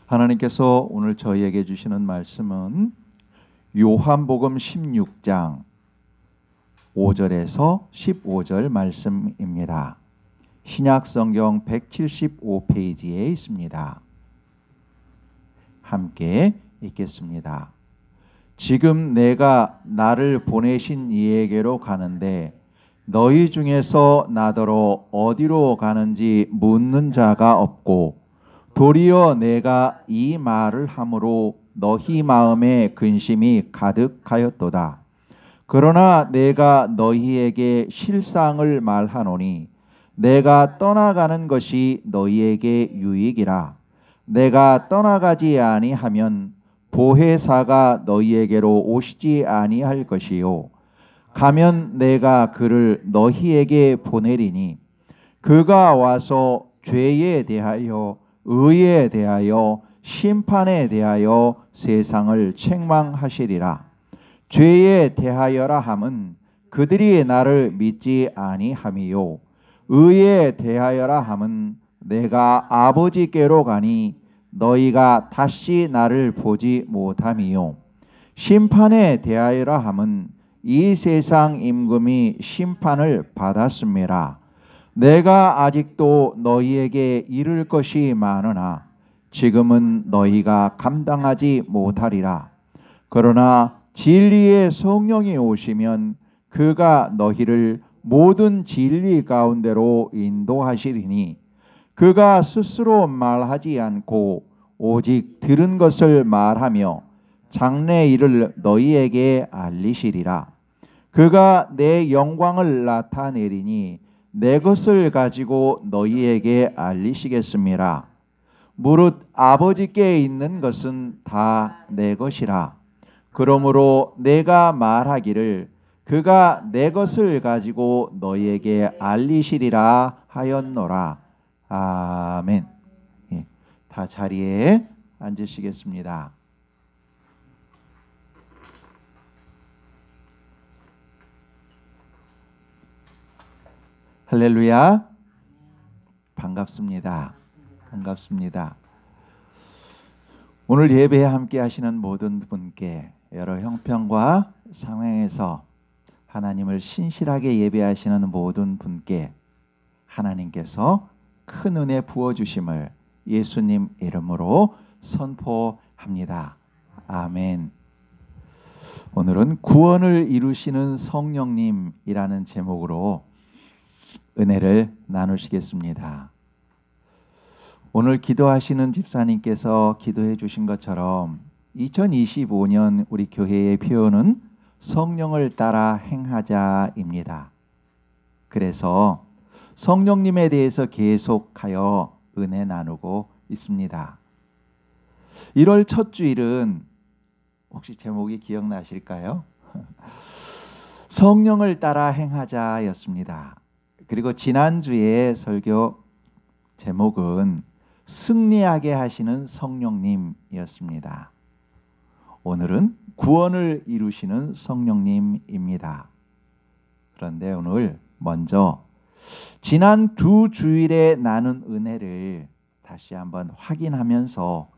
하나님께서 오늘 저희에게 주시는 말씀은 요한복음 16장 5절에서 15절 말씀입니다. 신약성경 175페이지에 있습니다. 함께 읽겠습니다. 지금 내가 나를 보내신 이에게로 가는데 너희 중에서 나더러 어디로 가는지 묻는 자가 없고 도리어 내가 이 말을 함으로 너희 마음에 근심이 가득하였도다. 그러나 내가 너희에게 실상을 말하노니 내가 떠나가는 것이 너희에게 유익이라. 내가 떠나가지 아니하면 보혜사가 너희에게로 오시지 아니할 것이요 가면 내가 그를 너희에게 보내리니 그가 와서 죄에 대하여 의에 대하여 심판에 대하여 세상을 책망하시리라. 죄에 대하여라 함은 그들이 나를 믿지 아니함이요 의에 대하여라 함은 내가 아버지께로 가니 너희가 다시 나를 보지 못함이요 심판에 대하여라 함은 이 세상 임금이 심판을 받았음이라. 내가 아직도 너희에게 이를 것이 많으나 지금은 너희가 감당하지 못하리라. 그러나 진리의 성령이 오시면 그가 너희를 모든 진리 가운데로 인도하시리니 그가 스스로 말하지 않고 오직 들은 것을 말하며 장래 일을 너희에게 알리시리라. 그가 내 영광을 나타내리니 내 것을 가지고 너희에게 알리시겠음이라. 무릇 아버지께 있는 것은 다 내 것이라. 그러므로 내가 말하기를 그가 내 것을 가지고 너희에게 알리시리라 하였노라. 아멘. 예, 다 자리에 앉으시겠습니다. 할렐루야. 반갑습니다. 반갑습니다. 오늘 예배에 함께 하시는 모든 분께 여러 형편과 상황에서 하나님을 신실하게 예배하시는 모든 분께 하나님께서 큰 은혜 부어주심을 예수님 이름으로 선포합니다. 아멘. 오늘은 구원을 이루시는 성령님이라는 제목으로 은혜를 나누시겠습니다. 오늘 기도하시는 집사님께서 기도해 주신 것처럼 2025년 우리 교회의 표현은 성령을 따라 행하자입니다. 그래서 성령님에 대해서 계속하여 은혜 나누고 있습니다. 1월 첫 주일은 혹시 제목이 기억나실까요? 성령을 따라 행하자였습니다. 그리고 지난주에 설교 제목은 승리하게 하시는 성령님이었습니다. 오늘은 구원을 이루시는 성령님입니다. 그런데 오늘 먼저 지난 두 주일에 나눈 은혜를 다시 한번 확인하면서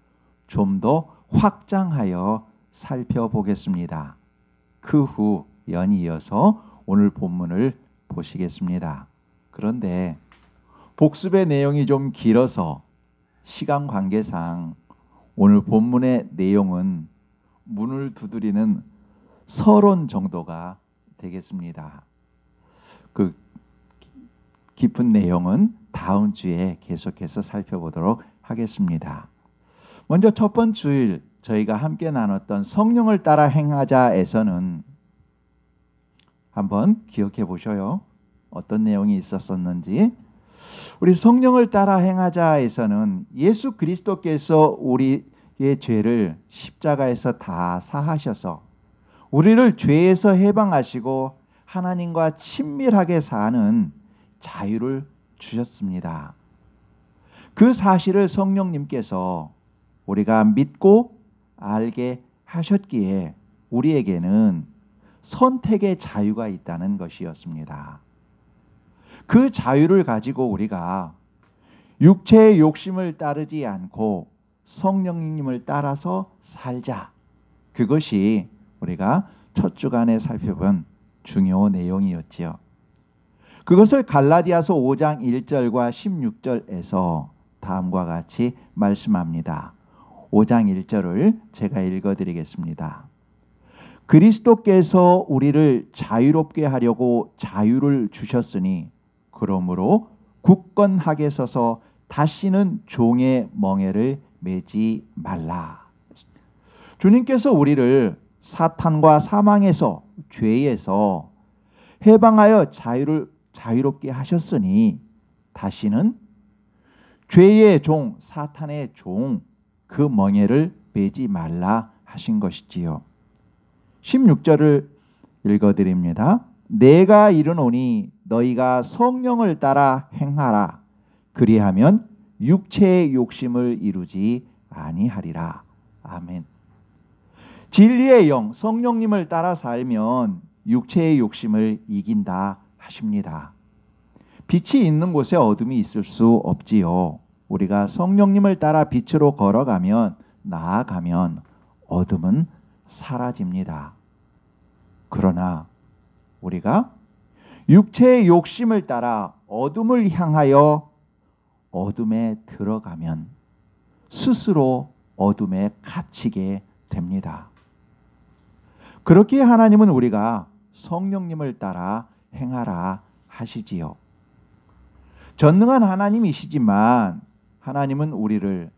좀 더 확장하여 살펴보겠습니다. 그 후 연이어서 오늘 본문을 보시겠습니다. 그런데 복습의 내용이 좀 길어서 시간 관계상 오늘 본문의 내용은 문을 두드리는 서론 정도가 되겠습니다. 그 깊은 내용은 다음 주에 계속해서 살펴보도록 하겠습니다. 먼저 첫 번째 주일 저희가 함께 나눴던 성령을 따라 행하자에서는 한번 기억해 보셔요. 어떤 내용이 있었었는지. 우리 성령을 따라 행하자에서는 예수 그리스도께서 우리의 죄를 십자가에서 다 사하셔서 우리를 죄에서 해방하시고 하나님과 친밀하게 사는 자유를 주셨습니다. 그 사실을 성령님께서 우리가 믿고 알게 하셨기에 우리에게는 선택의 자유가 있다는 것이었습니다. 그 자유를 가지고 우리가 육체의 욕심을 따르지 않고 성령님을 따라서 살자. 그것이 우리가 첫 주간에 살펴본 중요 내용이었지요. 그것을 갈라디아서 5장 1절과 16절에서 다음과 같이 말씀합니다. 5장 1절을 제가 읽어드리겠습니다. 그리스도께서 우리를 자유롭게 하려고 자유를 주셨으니 그러므로 굳건하게 서서 다시는 종의 멍에를 매지 말라. 주님께서 우리를 사탄과 사망에서, 죄에서 해방하여 자유롭게 하셨으니 다시는 죄의 종, 사탄의 종, 그 멍에를 매지 말라 하신 것이지요. 16절을 읽어드립니다. 내가 이르노니 너희가 성령을 따라 행하라. 그리하면 육체의 욕심을 이루지 아니하리라. 아멘. 진리의 영, 성령님을 따라 살면 육체의 욕심을 이긴다 하십니다. 빛이 있는 곳에 어둠이 있을 수 없지요. 우리가 성령님을 따라 빛으로 걸어가면, 나아가면 어둠은 사라집니다. 그러나 우리가 육체의 욕심을 따라 어둠을 향하여 어둠에 들어가면 스스로 어둠에 갇히게 됩니다. 그렇게 하나님은 우리가 성령님을 따라 행하라 하시지요. 전능한 하나님이시지만 하나님은 우리를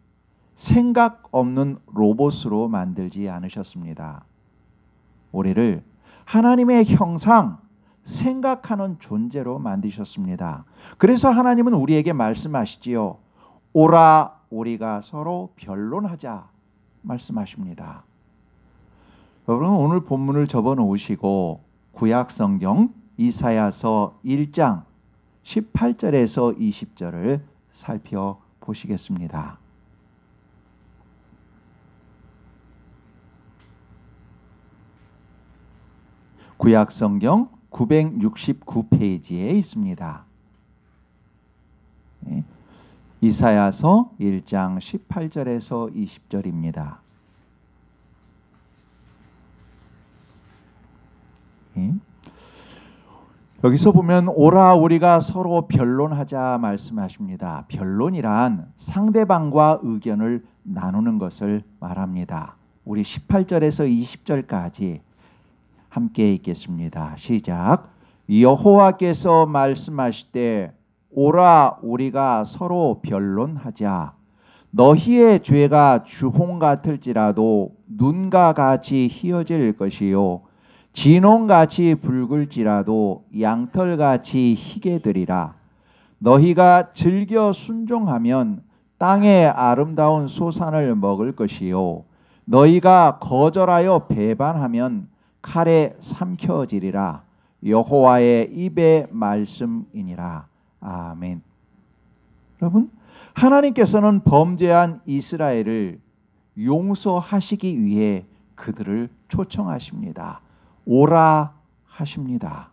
생각 없는 로봇으로 만들지 않으셨습니다. 우리를 하나님의 형상, 생각하는 존재로 만드셨습니다. 그래서 하나님은 우리에게 말씀하시지요. 오라 우리가 서로 변론하자 말씀하십니다. 여러분 오늘 본문을 접어 놓으시고 구약 성경 이사야서 1장 18절에서 20절을 살펴보시겠습니다. 구약 성경 969페이지에 있습니다. 이사야서 1장 18절에서 20절입니다. 여기서 보면 오라 우리가 서로 변론하자 말씀하십니다. 변론이란 상대방과 의견을 나누는 것을 말합니다. 우리 18절에서 20절까지 함께 읽겠습니다. 시작. 여호와께서 말씀하시되 오라 우리가 서로 변론하자. 너희의 죄가 주홍 같을지라도 눈과 같이 희어질 것이요 진홍같이 붉을지라도 양털같이 희게 되리라. 너희가 즐겨 순종하면 땅의 아름다운 소산을 먹을 것이요 너희가 거절하여 배반하면 칼에 삼켜지리라. 여호와의 입의 말씀이니라. 아멘. 여러분 하나님께서는 범죄한 이스라엘을 용서하시기 위해 그들을 초청하십니다. 오라 하십니다.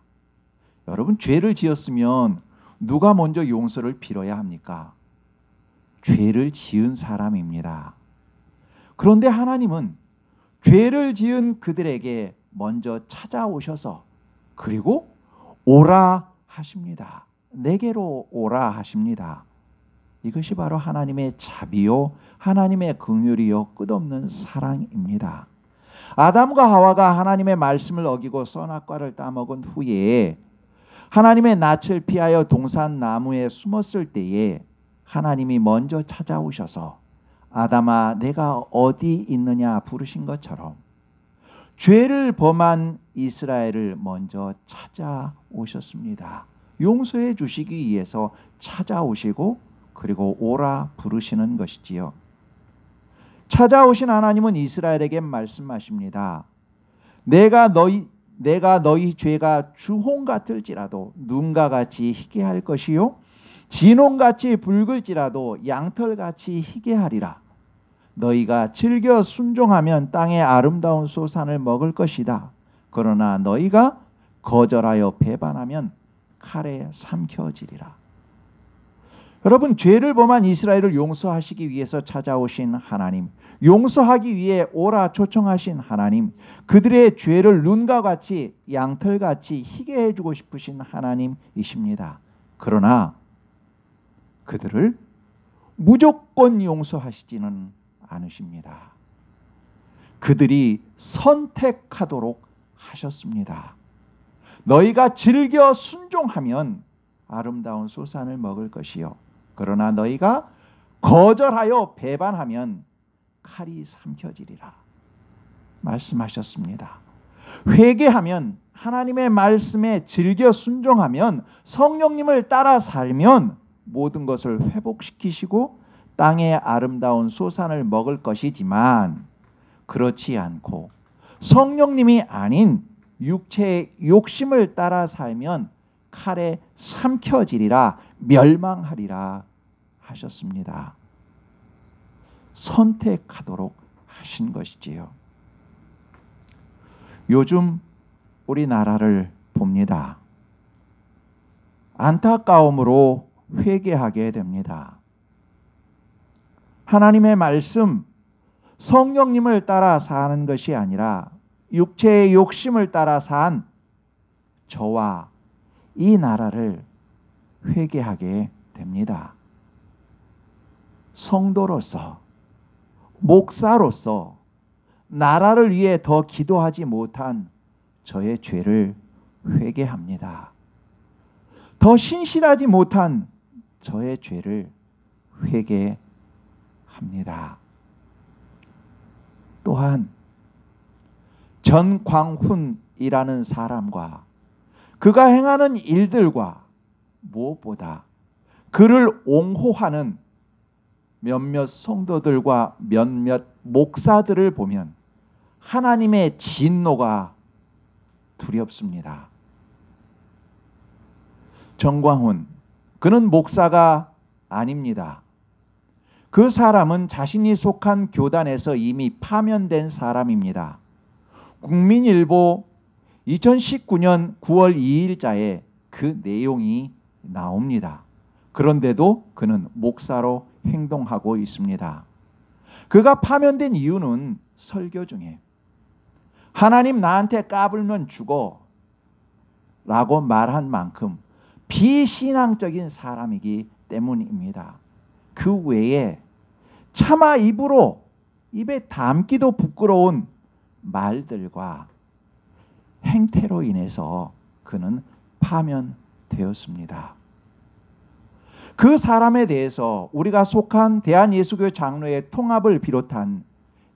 여러분 죄를 지었으면 누가 먼저 용서를 빌어야 합니까? 죄를 지은 사람입니다. 그런데 하나님은 죄를 지은 그들에게 먼저 찾아오셔서 그리고 오라 하십니다. 내게로 오라 하십니다. 이것이 바로 하나님의 자비요 하나님의 긍휼이요 끝없는 사랑입니다. 아담과 하와가 하나님의 말씀을 어기고 선악과를 따먹은 후에 하나님의 낯을 피하여 동산 나무에 숨었을 때에 하나님이 먼저 찾아오셔서 아담아 내가 어디 있느냐 부르신 것처럼 죄를 범한 이스라엘을 먼저 찾아오셨습니다. 용서해 주시기 위해서 찾아오시고 그리고 오라 부르시는 것이지요. 찾아오신 하나님은 이스라엘에게 말씀하십니다. 내가 너희 죄가 주홍 같을지라도 눈과 같이 희게 할 것이요 진홍같이 붉을지라도 양털같이 희게 하리라. 너희가 즐겨 순종하면 땅의 아름다운 소산을 먹을 것이다. 그러나 너희가 거절하여 배반하면 칼에 삼켜지리라. 여러분, 죄를 범한 이스라엘을 용서하시기 위해서 찾아오신 하나님, 용서하기 위해 오라 초청하신 하나님, 그들의 죄를 눈과 같이 양털같이 희게 해주고 싶으신 하나님이십니다. 그러나 그들을 무조건 용서하시지는 않으십니다. 그들이 선택하도록 하셨습니다. 너희가 즐겨 순종하면 아름다운 소산을 먹을 것이요, 그러나 너희가 거절하여 배반하면 칼이 삼켜지리라 말씀하셨습니다. 회개하면, 하나님의 말씀에 즐겨 순종하면, 성령님을 따라 살면 모든 것을 회복시키시고 땅의 아름다운 소산을 먹을 것이지만, 그렇지 않고 성령님이 아닌 육체의 욕심을 따라 살면 칼에 삼켜지리라, 멸망하리라 하셨습니다. 선택하도록 하신 것이지요. 요즘 우리나라를 봅니다. 안타까움으로 회개하게 됩니다. 하나님의 말씀, 성령님을 따라 사는 것이 아니라 육체의 욕심을 따라 산 저와 이 나라를 회개하게 됩니다. 성도로서, 목사로서 나라를 위해 더 기도하지 못한 저의 죄를 회개합니다. 더 신실하지 못한 저의 죄를 회개합니다. 또한 전광훈이라는 사람과 그가 행하는 일들과 무엇보다 그를 옹호하는 몇몇 성도들과 몇몇 목사들을 보면 하나님의 진노가 두렵습니다. 전광훈, 그는 목사가 아닙니다. 그 사람은 자신이 속한 교단에서 이미 파면된 사람입니다. 국민일보 2019년 9월 2일자에 그 내용이 나옵니다. 그런데도 그는 목사로 행동하고 있습니다. 그가 파면된 이유는 설교 중에 하나님 나한테 까불면 죽어 라고 말한 만큼 비신앙적인 사람이기 때문입니다. 그 외에 차마 입에 담기도 부끄러운 말들과 행태로 인해서 그는 파면되었습니다. 그 사람에 대해서 우리가 속한 대한예수교 장로의 통합을 비롯한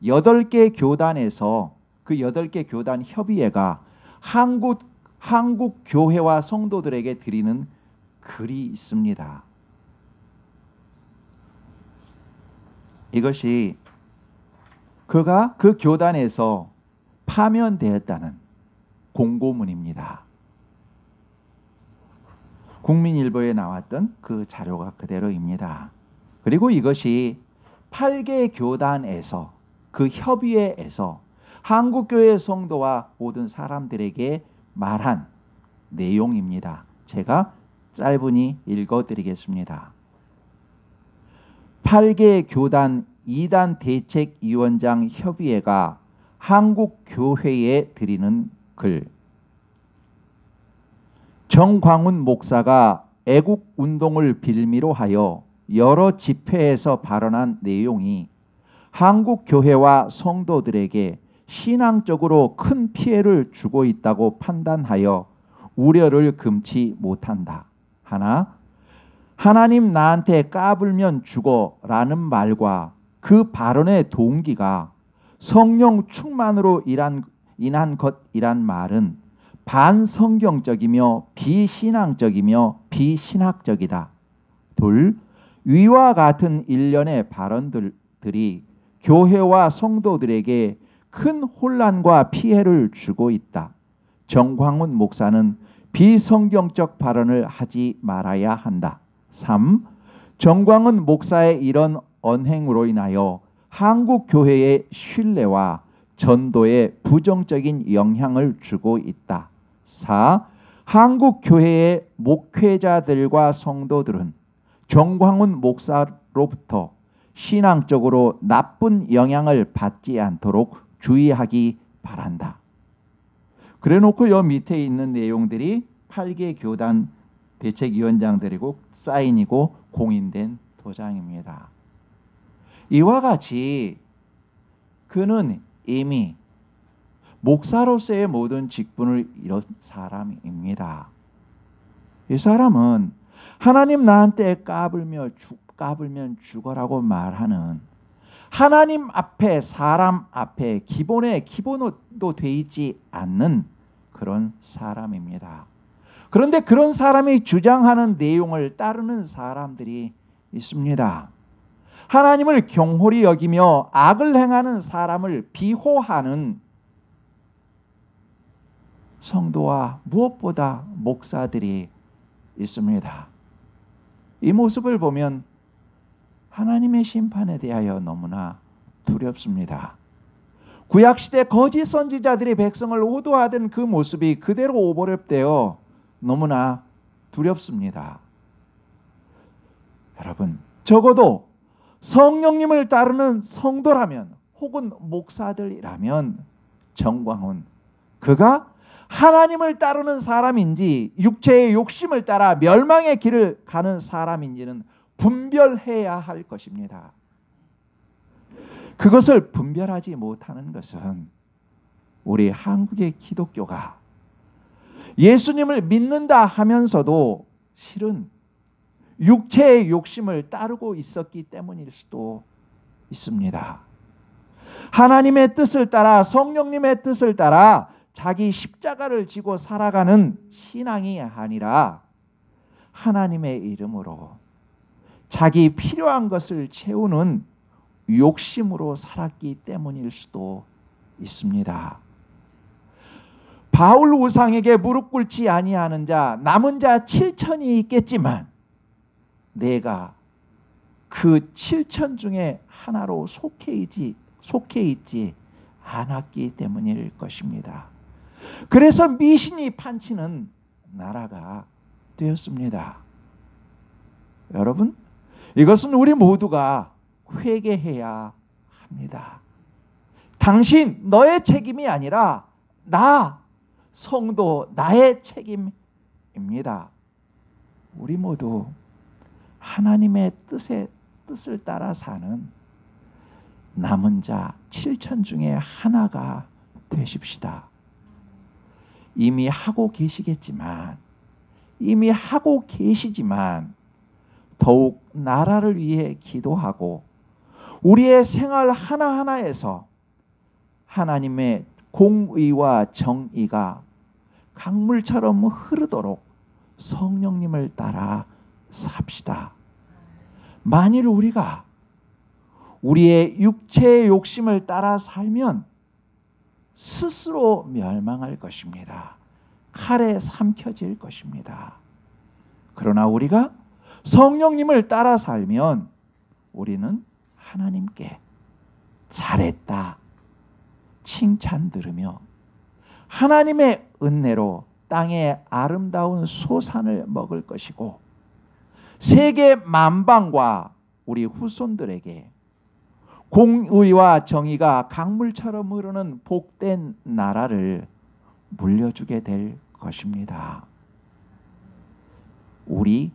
8개 교단에서 그 8개 교단 협의회가 한국 교회와 성도들에게 드리는 글이 있습니다. 이것이 그가 그 교단에서 파면되었다는 공고문입니다. 국민일보에 나왔던 그 자료가 그대로입니다. 그리고 이것이 8개 교단에서 그 협의회에서 한국교회 성도와 모든 사람들에게 말한 내용입니다. 제가 짧으니 읽어드리겠습니다. 8개 교단 2단 대책위원장 협의회가 한국교회에 드리는 글. 정광훈 목사가 애국운동을 빌미로 하여 여러 집회에서 발언한 내용이 한국교회와 성도들에게 신앙적으로 큰 피해를 주고 있다고 판단하여 우려를 금치 못한다. 하나, 하나님 나한테 까불면 죽어 라는 말과 그 발언의 동기가 성령 충만으로 인한 것이란 말은 반성경적이며 비신앙적이며 비신학적이다. 둘, 위와 같은 일련의 발언들이 교회와 성도들에게 큰 혼란과 피해를 주고 있다. 정광훈 목사는 비성경적 발언을 하지 말아야 한다. 3. 정광훈 목사의 이런 언행으로 인하여 한국 교회의 신뢰와 전도에 부정적인 영향을 주고 있다. 4. 한국 교회의 목회자들과 성도들은 정광훈 목사로부터 신앙적으로 나쁜 영향을 받지 않도록 주의하기 바란다. 그래놓고 여 밑에 있는 내용들이 8개 교단 대책위원장들이고 사인이고 공인된 도장입니다. 이와 같이 그는 이미 목사로서의 모든 직분을 이룬 사람입니다. 이 사람은 하나님 나한테 까불면 죽어라고 말하는 하나님 앞에 사람 앞에 기본도 돼 있지 않는 그런 사람입니다. 그런데 그런 사람이 주장하는 내용을 따르는 사람들이 있습니다. 하나님을 경홀히 여기며 악을 행하는 사람을 비호하는 성도와 무엇보다 목사들이 있습니다. 이 모습을 보면 하나님의 심판에 대하여 너무나 두렵습니다. 구약시대 거짓 선지자들이 백성을 호도하던 그 모습이 그대로 오버랩되어 너무나 두렵습니다. 여러분, 적어도 성령님을 따르는 성도라면 혹은 목사들이라면 정광훈 그가 하나님을 따르는 사람인지 육체의 욕심을 따라 멸망의 길을 가는 사람인지는 분별해야 할 것입니다. 그것을 분별하지 못하는 것은 우리 한국의 기독교가 예수님을 믿는다 하면서도 실은 육체의 욕심을 따르고 있었기 때문일 수도 있습니다. 하나님의 뜻을 따라 성령님의 뜻을 따라 자기 십자가를 지고 살아가는 신앙이 아니라 하나님의 이름으로 자기 필요한 것을 채우는 욕심으로 살았기 때문일 수도 있습니다. 바울 우상에게 무릎 꿇지 아니하는 자 남은 자 7천이 있겠지만 내가 그 7천 중에 하나로 속해 있지 않았기 때문일 것입니다. 그래서 미신이 판치는 나라가 되었습니다. 여러분, 이것은 우리 모두가 회개해야 합니다. 당신 너의 책임이 아니라 나 성도 나의 책임입니다. 우리 모두 하나님의 뜻을 따라 사는 남은 자 7천 중에 하나가 되십시다. 이미 하고 계시지만 더욱 나라를 위해 기도하고 우리의 생활 하나하나에서 하나님의 공의와 정의가 강물처럼 흐르도록 성령님을 따라 삽시다. 만일 우리가 우리의 육체의 욕심을 따라 살면 스스로 멸망할 것입니다. 칼에 삼켜질 것입니다. 그러나 우리가 성령님을 따라 살면 우리는 하나님께 잘했다 칭찬 들으며 하나님의 은혜로 땅의 아름다운 소산을 먹을 것이고 세계 만방과 우리 후손들에게 공의와 정의가 강물처럼 흐르는 복된 나라를 물려주게 될 것입니다. 우리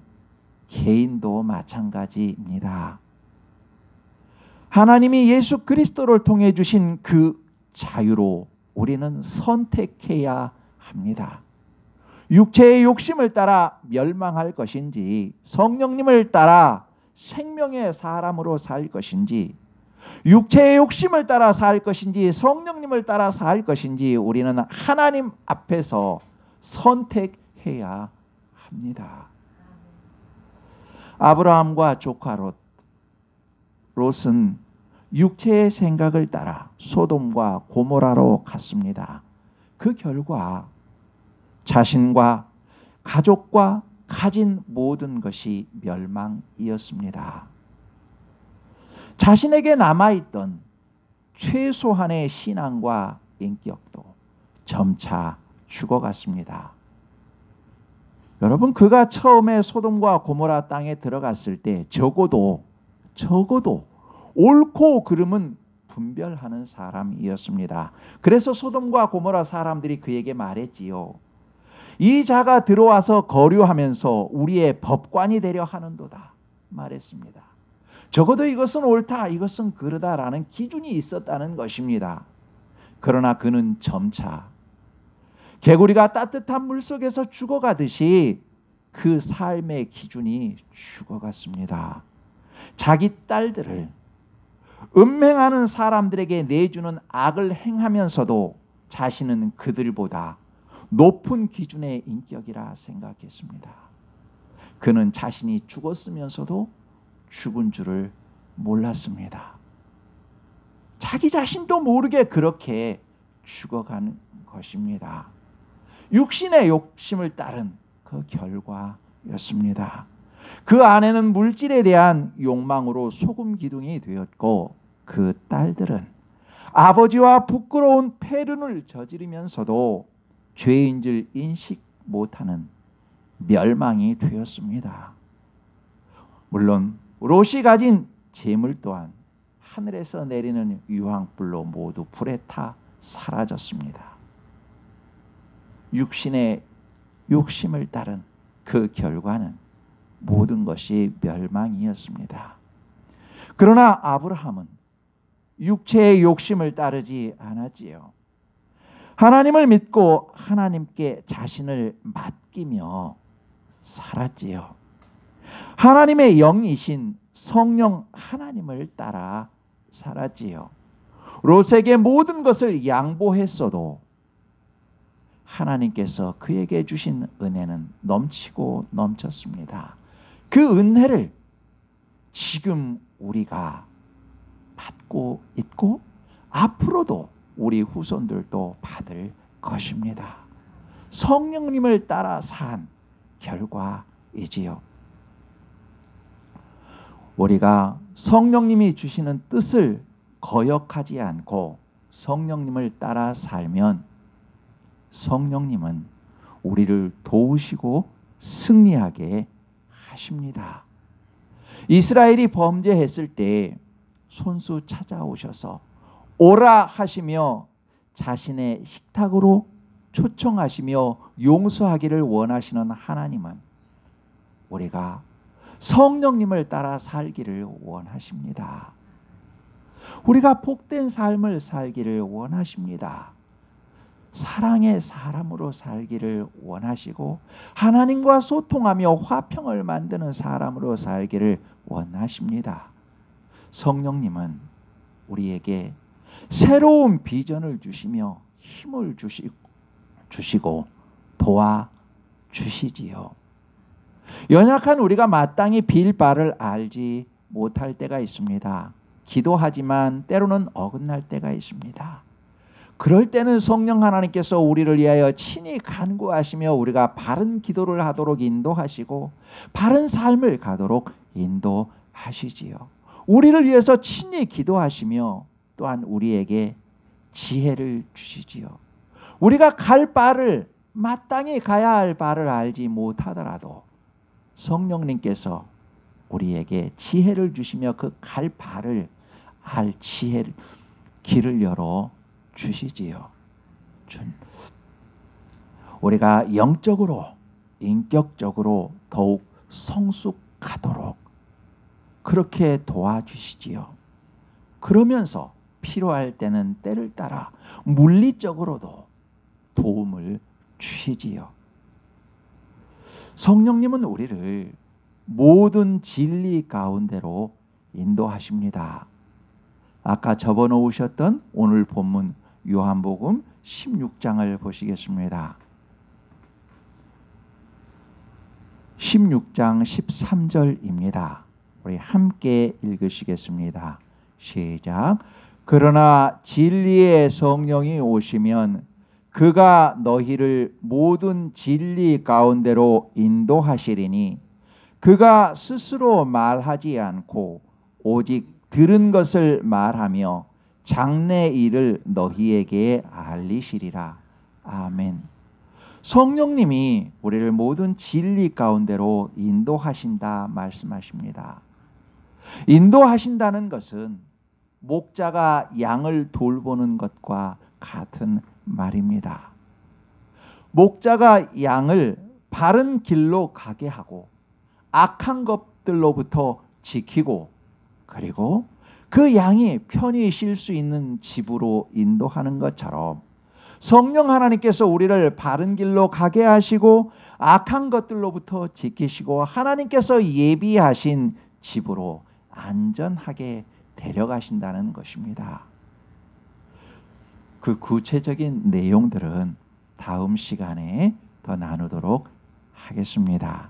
개인도 마찬가지입니다. 하나님이 예수 그리스도를 통해 주신 그 자유로 우리는 선택해야 합니다. 육체의 욕심을 따라 멸망할 것인지 성령님을 따라 생명의 사람으로 살 것인지 육체의 욕심을 따라 살 것인지 성령님을 따라 살 것인지 우리는 하나님 앞에서 선택해야 합니다. 아브라함과 조카 롯은 육체의 생각을 따라 소돔과 고모라로 갔습니다. 그 결과 자신과 가족과 가진 모든 것이 멸망이었습니다. 자신에게 남아있던 최소한의 신앙과 인격도 점차 죽어갔습니다. 여러분, 그가 처음에 소돔과 고모라 땅에 들어갔을 때 적어도 옳고 그름은 분별하는 사람이었습니다. 그래서 소돔과 고모라 사람들이 그에게 말했지요. 이 자가 들어와서 거류하면서 우리의 법관이 되려 하는도다 말했습니다. 적어도 이것은 옳다, 이것은 그르다라는 기준이 있었다는 것입니다. 그러나 그는 점차 개구리가 따뜻한 물속에서 죽어가듯이 그 삶의 기준이 죽어갔습니다. 자기 딸들을 음행하는 사람들에게 내주는 악을 행하면서도 자신은 그들보다 높은 기준의 인격이라 생각했습니다. 그는 자신이 죽었으면서도 죽은 줄을 몰랐습니다. 자기 자신도 모르게 그렇게 죽어가는 것입니다. 육신의 욕심을 따른 그 결과였습니다. 그 아내는 물질에 대한 욕망으로 소금 기둥이 되었고, 그 딸들은 아버지와 부끄러운 폐륜을 저지르면서도 죄인 줄 인식 못하는 멸망이 되었습니다. 물론 롯이 가진 재물 또한 하늘에서 내리는 유황불로 모두 불에 타 사라졌습니다. 육신의 욕심을 따른 그 결과는 모든 것이 멸망이었습니다. 그러나 아브라함은 육체의 욕심을 따르지 않았지요. 하나님을 믿고 하나님께 자신을 맡기며 살았지요. 하나님의 영이신 성령 하나님을 따라 살았지요. 롯에게 모든 것을 양보했어도 하나님께서 그에게 주신 은혜는 넘치고 넘쳤습니다. 그 은혜를 지금 우리가 받고 있고 앞으로도 우리 후손들도 받을 것입니다. 성령님을 따라 산 결과이지요. 우리가 성령님이 주시는 뜻을 거역하지 않고 성령님을 따라 살면 성령님은 우리를 도우시고 승리하게 하십니다. 이스라엘이 범죄했을 때 손수 찾아오셔서 오라 하시며 자신의 식탁으로 초청하시며 용서하기를 원하시는 하나님은 우리가 성령님을 따라 살기를 원하십니다. 우리가 복된 삶을 살기를 원하십니다. 사랑의 사람으로 살기를 원하시고 하나님과 소통하며 화평을 만드는 사람으로 살기를 원하십니다. 성령님은 우리에게 새로운 비전을 주시며 힘을 주시고 도와주시지요. 연약한 우리가 마땅히 빌 바를 알지 못할 때가 있습니다. 기도하지만 때로는 어긋날 때가 있습니다. 그럴 때는 성령 하나님께서 우리를 위하여 친히 간구하시며 우리가 바른 기도를 하도록 인도하시고 바른 삶을 가도록 인도하시지요. 우리를 위해서 친히 기도하시며 또한 우리에게 지혜를 주시지요. 우리가 갈 바를 마땅히 가야 할 바를 알지 못하더라도 성령님께서 우리에게 지혜를 주시며 그 갈 바를 알 지혜를 길을 열어 주시지요. 우리가 영적으로 인격적으로 더욱 성숙하도록 그렇게 도와주시지요. 그러면서 필요할 때는 때를 따라 물리적으로도 도움을 주시지요. 성령님은 우리를 모든 진리 가운데로 인도하십니다. 아까 접어놓으셨던 오늘 본문 요한복음 16장을 보시겠습니다. 16장 13절입니다. 우리 함께 읽으시겠습니다. 시작. 그러나 진리의 성령이 오시면 그가 너희를 모든 진리 가운데로 인도하시리니 그가 스스로 말하지 않고 오직 들은 것을 말하며 장래 일을 너희에게 알리시리라. 아멘. 성령님이 우리를 모든 진리 가운데로 인도하신다 말씀하십니다. 인도하신다는 것은 목자가 양을 돌보는 것과 같은 말입니다. 목자가 양을 바른 길로 가게 하고 악한 것들로부터 지키고 그리고 그 양이 편히 쉴 수 있는 집으로 인도하는 것처럼 성령 하나님께서 우리를 바른 길로 가게 하시고 악한 것들로부터 지키시고 하나님께서 예비하신 집으로 안전하게 데려가신다는 것입니다. 그 구체적인 내용들은 다음 시간에 더 나누도록 하겠습니다.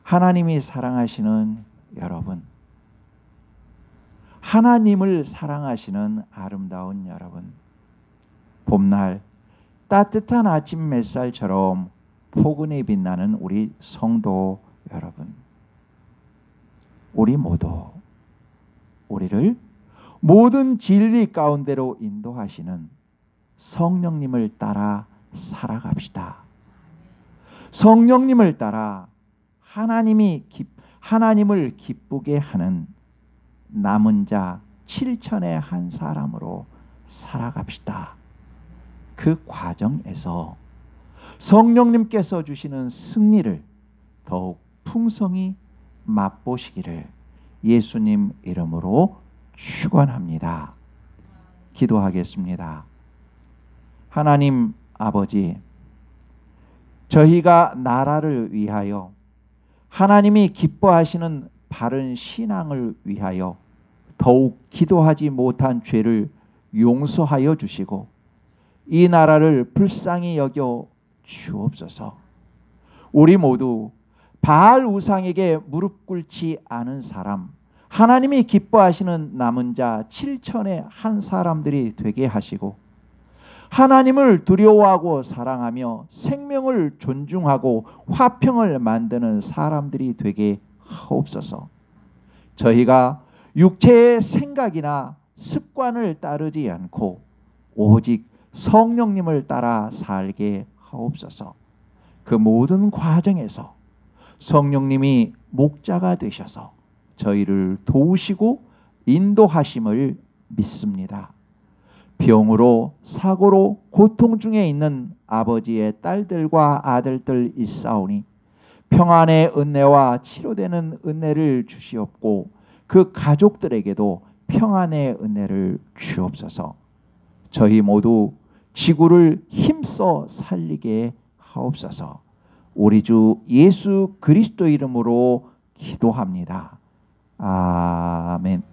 하나님이 사랑하시는 여러분, 하나님을 사랑하시는 아름다운 여러분, 봄날 따뜻한 아침 햇살처럼 포근히 빛나는 우리 성도 여러분, 우리 모두 우리를 모든 진리 가운데로 인도하시는 성령님을 따라 살아갑시다. 성령님을 따라 하나님을 기쁘게 하는 남은 자 7천의 한 사람으로 살아갑시다. 그 과정에서 성령님께서 주시는 승리를 더욱 풍성히 맛보시기를 예수님 이름으로 축원합니다. 기도하겠습니다. 하나님 아버지, 저희가 나라를 위하여 하나님이 기뻐하시는 바른 신앙을 위하여 더욱 기도하지 못한 죄를 용서하여 주시고 이 나라를 불쌍히 여겨 주옵소서. 우리 모두 바알 우상에게 무릎 꿇지 않은 사람, 하나님이 기뻐하시는 남은 자 7천의 한 사람들이 되게 하시고 하나님을 두려워하고 사랑하며 생명을 존중하고 화평을 만드는 사람들이 되게 하옵소서. 저희가 육체의 생각이나 습관을 따르지 않고 오직 성령님을 따라 살게 하옵소서. 그 모든 과정에서 성령님이 목자가 되셔서 저희를 도우시고 인도하심을 믿습니다. 병으로 사고로 고통 중에 있는 아버지의 딸들과 아들들 있사오니 평안의 은혜와 치료되는 은혜를 주시옵고 그 가족들에게도 평안의 은혜를 주옵소서. 저희 모두 지구를 힘써 살리게 하옵소서. 우리 주 예수 그리스도 이름으로 기도합니다. 아멘.